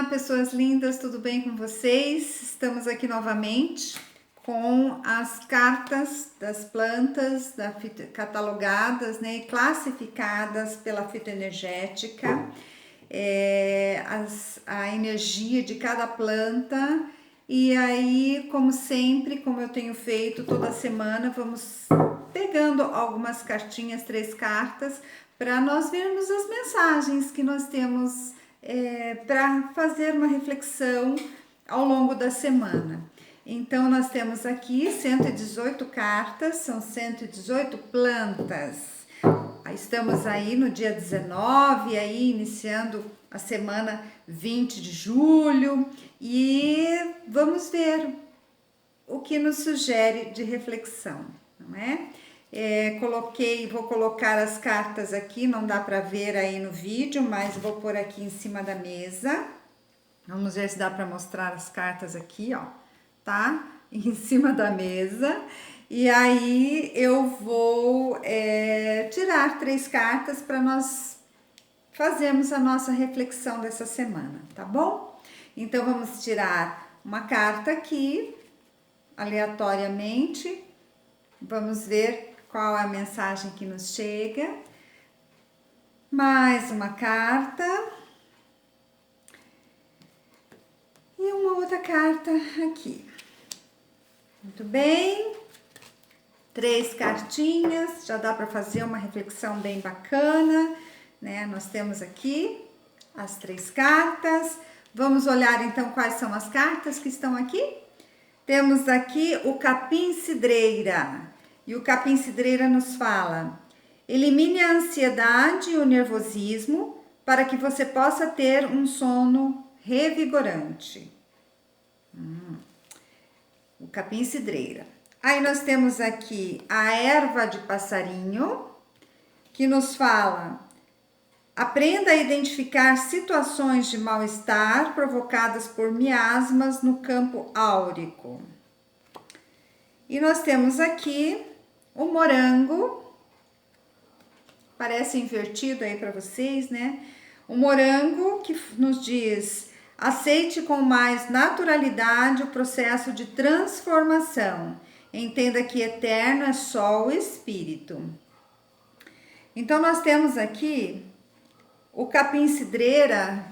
Olá, pessoas lindas, tudo bem com vocês? Estamos aqui novamente com as cartas das plantas catalogadas, né, e classificadas pela fitoenergética, a energia de cada planta. E aí, como sempre, como eu tenho feito toda semana, vamos pegando algumas cartinhas, 3 cartas, para nós vermos as mensagens que nós temos para fazer uma reflexão ao longo da semana. Então, nós temos aqui 118 cartas, são 118 plantas. Estamos aí no dia 19, aí iniciando a semana 20 de julho, e vamos ver o que nos sugere de reflexão, não é? Vou colocar as cartas aqui, não dá para ver aí no vídeo, mas vou pôr aqui em cima da mesa. Vamos ver se dá para mostrar as cartas aqui, ó, tá? Em cima da mesa. E aí eu vou tirar 3 cartas para nós fazermos a nossa reflexão dessa semana, tá bom? Então vamos tirar uma carta aqui, aleatoriamente. Vamos ver qual é a mensagem que nos chega. Mais uma carta. E uma outra carta aqui. Muito bem. 3 cartinhas, já dá para fazer uma reflexão bem bacana, né? Nós temos aqui as 3 cartas. Vamos olhar então quais são as cartas que estão aqui. Temos aqui o capim-cidreira. E o capim-cidreira nos fala: elimine a ansiedade e o nervosismo para que você possa ter um sono revigorante. O capim-cidreira. Aí nós temos aqui a erva de passarinho, que nos fala: aprenda a identificar situações de mal-estar provocadas por miasmas no campo áurico. E nós temos aqui o morango, parece invertido aí para vocês, né? O morango que nos diz: aceite com mais naturalidade o processo de transformação. Entenda que eterno é só o espírito. Então nós temos aqui o capim-cidreira,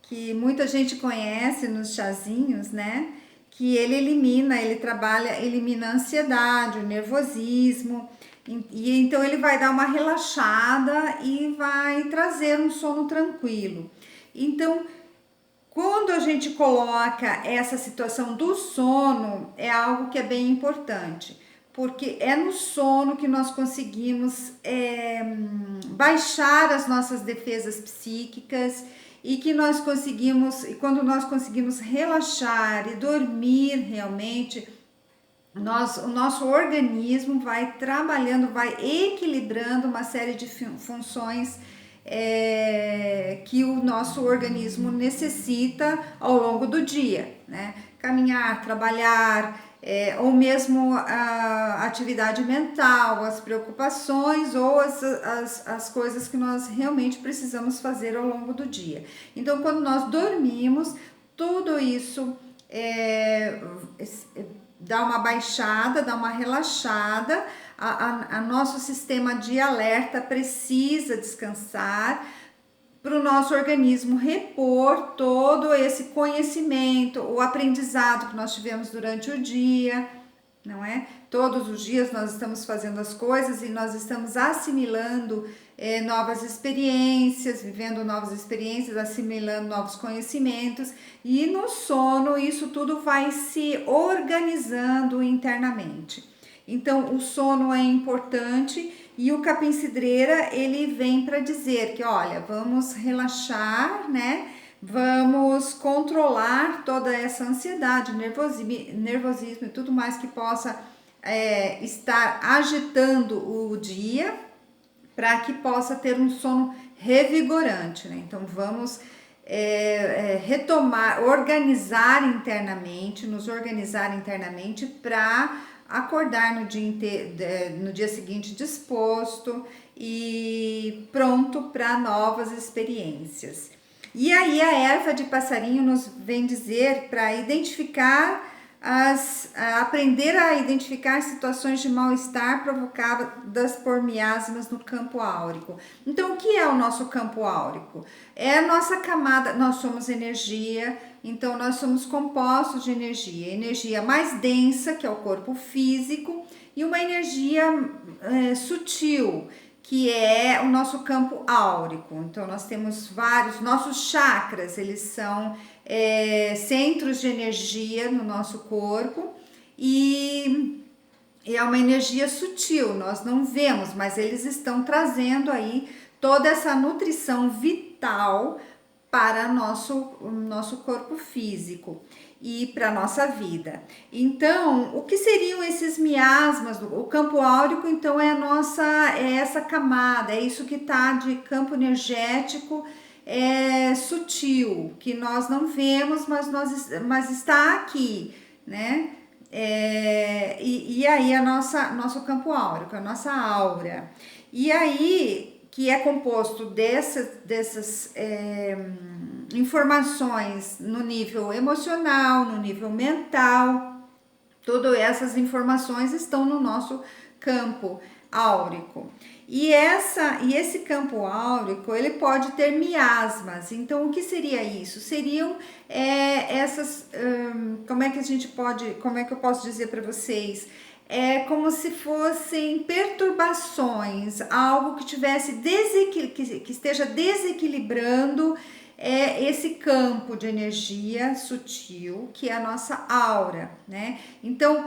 que muita gente conhece nos chazinhos, né? Que ele elimina a ansiedade, o nervosismo, e então ele vai dar uma relaxada e vai trazer um sono tranquilo. Então, quando a gente coloca essa situação do sono, é algo que é bem importante, porque é no sono que nós conseguimos baixar as nossas defesas psíquicas, e que nós conseguimos, e quando nós conseguimos relaxar e dormir realmente, o nosso organismo vai trabalhando, vai equilibrando uma série de funções que o nosso organismo necessita ao longo do dia, né? Caminhar, trabalhar, ou mesmo a atividade mental, as preocupações ou as coisas que nós realmente precisamos fazer ao longo do dia. Então, quando nós dormimos, tudo isso dá uma baixada, dá uma relaxada, nosso sistema de alerta precisa descansar para o nosso organismo repor todo esse conhecimento, o aprendizado que nós tivemos durante o dia, não é? Todos os dias nós estamos fazendo as coisas e nós estamos assimilando novas experiências, vivendo novas experiências, assimilando novos conhecimentos, e no sono isso tudo vai se organizando internamente. Então, o sono é importante, e o capim-cidreira, ele vem para dizer que, olha, vamos relaxar, né? Vamos controlar toda essa ansiedade, nervosismo e tudo mais que possa estar agitando o dia, para que possa ter um sono revigorante, né? Então, vamos retomar, nos organizar internamente para acordar no dia seguinte disposto e pronto para novas experiências. E aí a erva de passarinho nos vem dizer para identificar aprender a identificar situações de mal-estar provocadas por miasmas no campo áurico. Então, o que é o nosso campo áurico? É a nossa camada, nós somos energia, então nós somos compostos de energia, energia mais densa, que é o corpo físico, e uma energia sutil, que é o nosso campo áurico. Então, nós temos vários, nossos chakras, eles são centros de energia no nosso corpo e é uma energia sutil, nós não vemos, mas eles estão trazendo aí toda essa nutrição vital para o nosso corpo físico e para a nossa vida. Então, o que seriam esses miasmas? O campo áurico, então, é essa camada, é isso que está de campo energético sutil, que nós não vemos, mas está aqui, né? E aí nosso campo áurico, a nossa aura. E aí, que é composto dessas informações no nível emocional, no nível mental, todas essas informações estão no nosso campo áurico. E esse campo áurico, ele pode ter miasmas. Então, o que seria isso? Seriam como é que eu posso dizer para vocês? É como se fossem perturbações, algo que que esteja desequilibrando esse campo de energia sutil, que é a nossa aura, né? Então,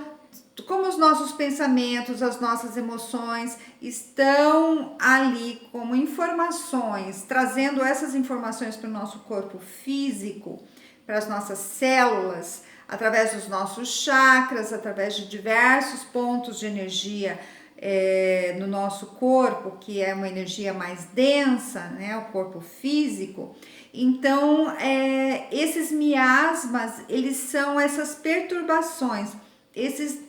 como os nossos pensamentos, as nossas emoções estão ali como informações, trazendo essas informações para o nosso corpo físico, para as nossas células, através dos nossos chakras, através de diversos pontos de energia no nosso corpo, que é uma energia mais densa, né, o corpo físico. Então, esses miasmas, eles são essas perturbações,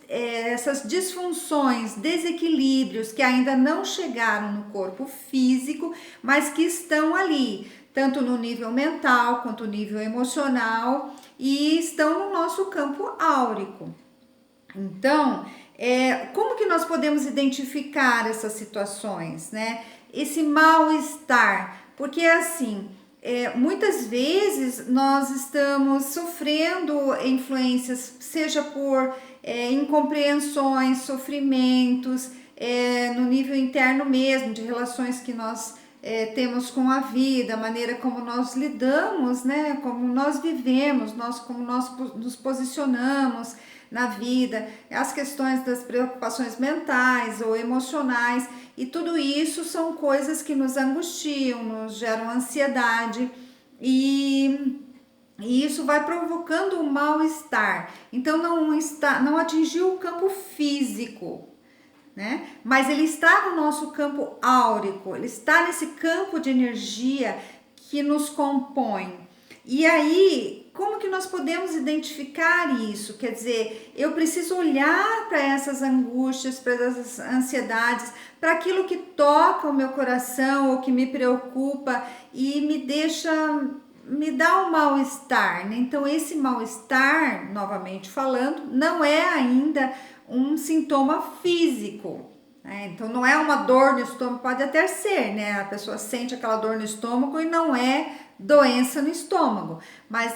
essas disfunções, desequilíbrios que ainda não chegaram no corpo físico, mas que estão ali, tanto no nível mental quanto no nível emocional, e estão no nosso campo áurico. Então, como que nós podemos identificar essas situações, né? Esse mal-estar, porque assim, muitas vezes nós estamos sofrendo influências, seja por incompreensões, sofrimentos, no nível interno mesmo, de relações que nós temos com a vida, a maneira como nós lidamos, né? Como nós vivemos, como nós nos posicionamos na vida, as questões das preocupações mentais ou emocionais, e tudo isso são coisas que nos angustiam, nos geram ansiedade e isso vai provocando um mal-estar. Então não atingiu o campo físico, né? Mas ele está no nosso campo áurico, ele está nesse campo de energia que nos compõe. E aí, como que nós podemos identificar isso? Quer dizer, eu preciso olhar para essas angústias, para essas ansiedades, para aquilo que toca o meu coração ou que me preocupa e me dá um mal-estar, né? Então, esse mal-estar, novamente falando, não é ainda um sintoma físico, né? Então, não é uma dor no estômago, pode até ser, né? A pessoa sente aquela dor no estômago e não é doença no estômago, mas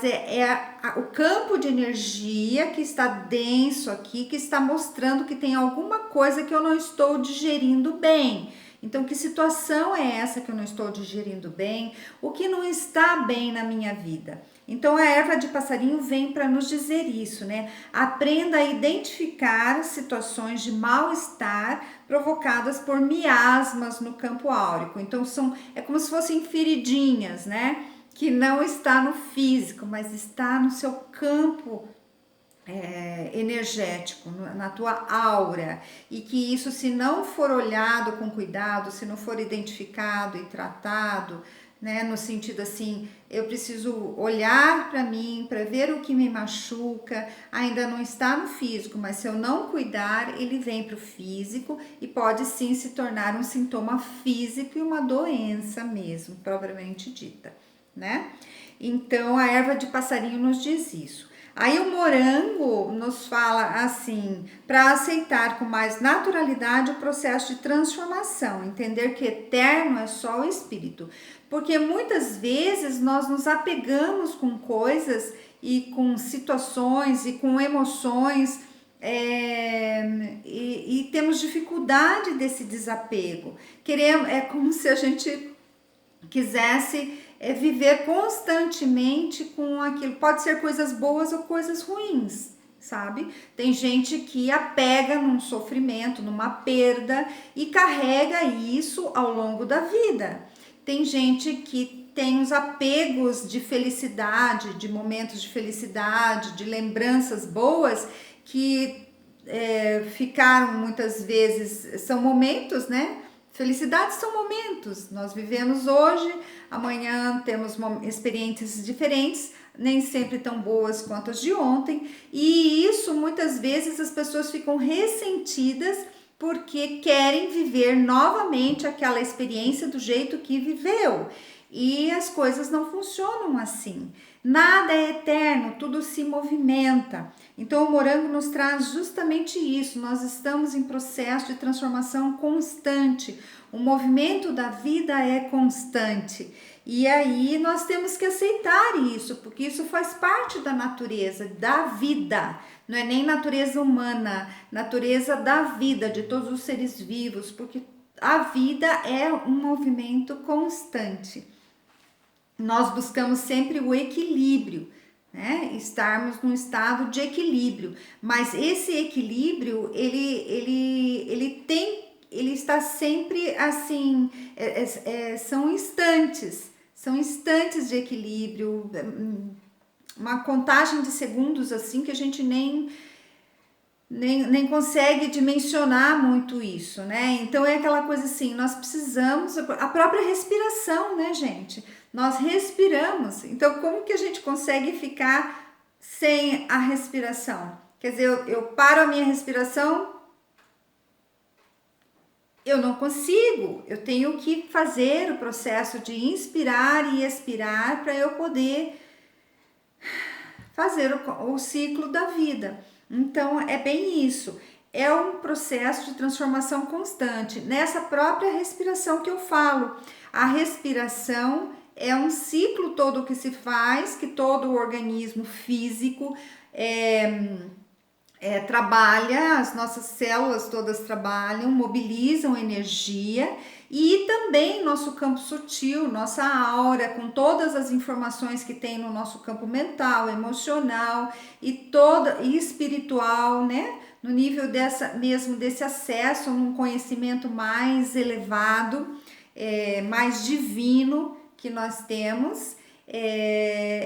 o campo de energia que está denso aqui, que está mostrando que tem alguma coisa que eu não estou digerindo bem. Então, que situação é essa que eu não estou digerindo bem? O que não está bem na minha vida? Então, a erva de passarinho vem para nos dizer isso, né? Aprenda a identificar situações de mal-estar provocadas por miasmas no campo áurico. Então, é como se fossem feridinhas, né? Que não está no físico, mas está no seu campo energético, na tua aura, e que isso, se não for olhado com cuidado, se não for identificado e tratado, né, no sentido assim, eu preciso olhar para mim, para ver o que me machuca, ainda não está no físico, mas se eu não cuidar, ele vem para o físico e pode sim se tornar um sintoma físico e uma doença mesmo, propriamente dita, né? Então, a erva de passarinho nos diz isso. Aí o morango nos fala assim, para aceitar com mais naturalidade o processo de transformação, entender que eterno é só o espírito. Porque muitas vezes nós nos apegamos com coisas e com situações e com emoções e temos dificuldade desse desapego. Queremos, é como se a gente quisesse viver constantemente com aquilo. Pode ser coisas boas ou coisas ruins, sabe? Tem gente que apega num sofrimento, numa perda e carrega isso ao longo da vida. Tem gente que tem os apegos de felicidade, de momentos de felicidade, de lembranças boas que ficaram muitas vezes, são momentos, né? Felicidades são momentos, nós vivemos hoje, amanhã temos experiências diferentes, nem sempre tão boas quanto as de ontem, e isso muitas vezes as pessoas ficam ressentidas porque querem viver novamente aquela experiência do jeito que viveu, e as coisas não funcionam assim. Nada é eterno, tudo se movimenta. Então o morango nos traz justamente isso. Nós estamos em processo de transformação constante. O movimento da vida é constante. E aí nós temos que aceitar isso, porque isso faz parte da natureza, da vida. Não é nem natureza humana, natureza da vida, de todos os seres vivos, porque a vida é um movimento constante. Nós buscamos sempre o equilíbrio, né? Estarmos num estado de equilíbrio, mas esse equilíbrio ele está sempre assim, são instantes de equilíbrio, uma contagem de segundos assim que a gente nem consegue dimensionar muito isso, né? Então é aquela coisa assim, nós precisamos, a própria respiração, né, gente? Nós respiramos, então como que a gente consegue ficar sem a respiração? Quer dizer, eu paro a minha respiração, eu não consigo, eu tenho que fazer o processo de inspirar e expirar para eu poder fazer o ciclo da vida. Então é bem isso, é um processo de transformação constante. Nessa própria respiração que eu falo, a respiração é um ciclo todo que se faz, que todo o organismo físico trabalha, as nossas células todas trabalham, mobilizam energia e também nosso campo sutil, nossa aura, com todas as informações que tem no nosso campo mental, emocional e espiritual, né? No nível desse acesso a um conhecimento mais elevado, mais divino que nós temos.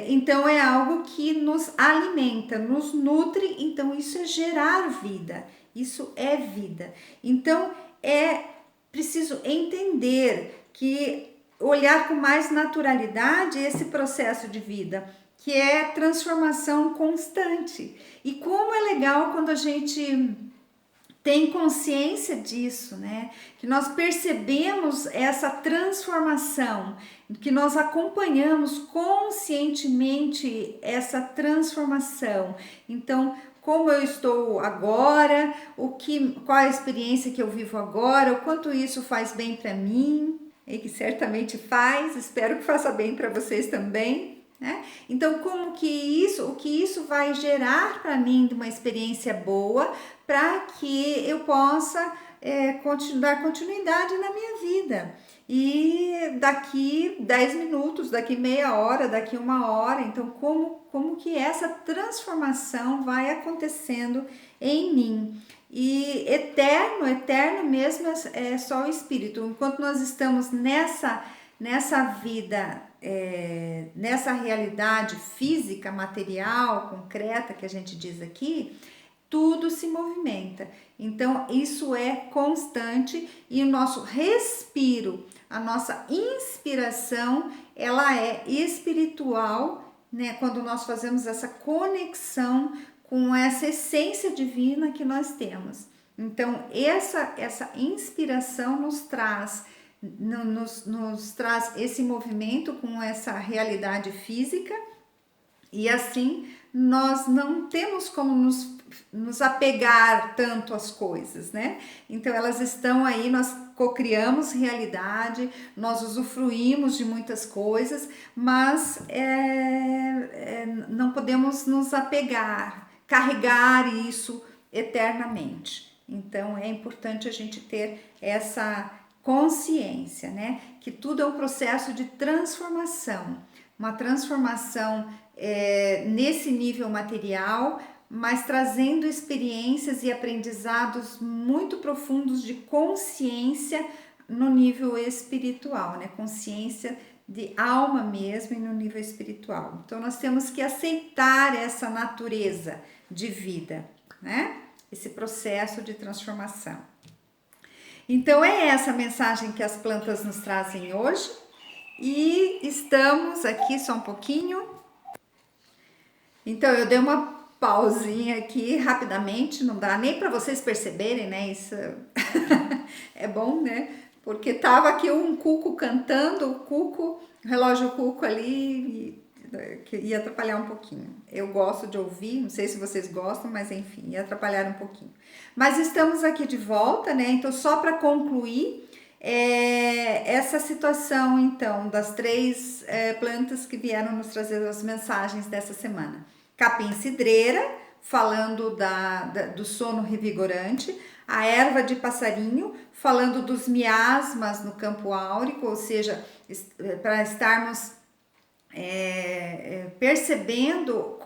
Então é algo que nos alimenta, nos nutre, então isso é gerar vida, isso é vida. Então é preciso entender que olhar com mais naturalidade esse processo de vida, que é transformação constante. E como é legal quando a gente tem consciência disso, né? Que nós percebemos essa transformação, que nós acompanhamos conscientemente essa transformação. Então, como eu estou agora, qual a experiência que eu vivo agora, o quanto isso faz bem para mim, e que certamente faz, espero que faça bem para vocês também. Né? Então, o que isso vai gerar para mim de uma experiência boa, para que eu possa dar continuidade na minha vida. E daqui 10 minutos, daqui meia hora, daqui uma hora, então como que essa transformação vai acontecendo em mim. E eterno mesmo é só o espírito. Enquanto nós estamos nessa vida, nessa realidade física, material, concreta que a gente diz aqui, tudo se movimenta. Então isso é constante e o nosso respiro, a nossa inspiração, ela é espiritual, né? Quando nós fazemos essa conexão com essa essência divina que nós temos. Então essa inspiração nos traz nos traz esse movimento com essa realidade física, e assim nós não temos como nos apegar tanto às coisas, né? Então elas estão aí, nós cocriamos realidade, nós usufruímos de muitas coisas, mas não podemos nos apegar, carregar isso eternamente. Então é importante a gente ter essa consciência, né? Que tudo é um processo de transformação, uma transformação nesse nível material, mas trazendo experiências e aprendizados muito profundos de consciência no nível espiritual, né? Consciência de alma mesmo e no nível espiritual. Então nós temos que aceitar essa natureza de vida, né? Esse processo de transformação. Então é essa mensagem que as plantas nos trazem hoje, e estamos aqui só um pouquinho. Então eu dei uma pausinha aqui rapidamente, não dá nem para vocês perceberem, né? Isso é bom, né? Porque tava aqui um cuco cantando, o relógio cuco ali, que ia atrapalhar um pouquinho. Eu gosto de ouvir, não sei se vocês gostam, mas enfim, ia atrapalhar um pouquinho. Mas estamos aqui de volta, né? Então só para concluir essa situação, então, das 3 plantas que vieram nos trazer as mensagens dessa semana. Capim-cidreira, falando do sono revigorante. A erva de passarinho, falando dos miasmas no campo áurico, ou seja, para estarmos percebendo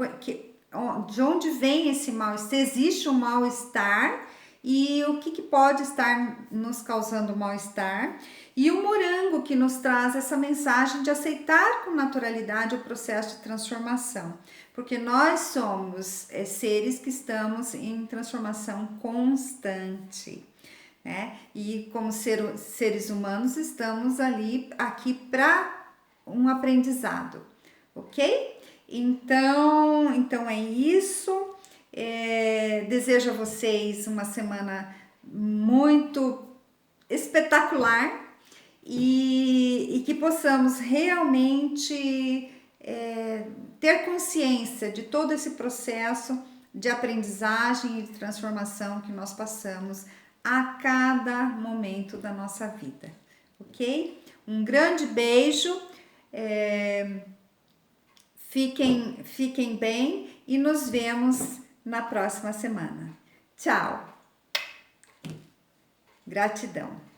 de onde vem esse mal-estar, se existe um mal-estar e o que pode estar nos causando mal-estar. E o morango, que nos traz essa mensagem de aceitar com naturalidade o processo de transformação, porque nós somos seres que estamos em transformação constante, né? E como seres humanos estamos aqui para um aprendizado, ok? Então é isso. Desejo a vocês uma semana muito espetacular e que possamos realmente ter consciência de todo esse processo de aprendizagem e de transformação que nós passamos a cada momento da nossa vida, ok? Um grande beijo, fiquem bem e nos vemos na próxima semana. Tchau! Gratidão!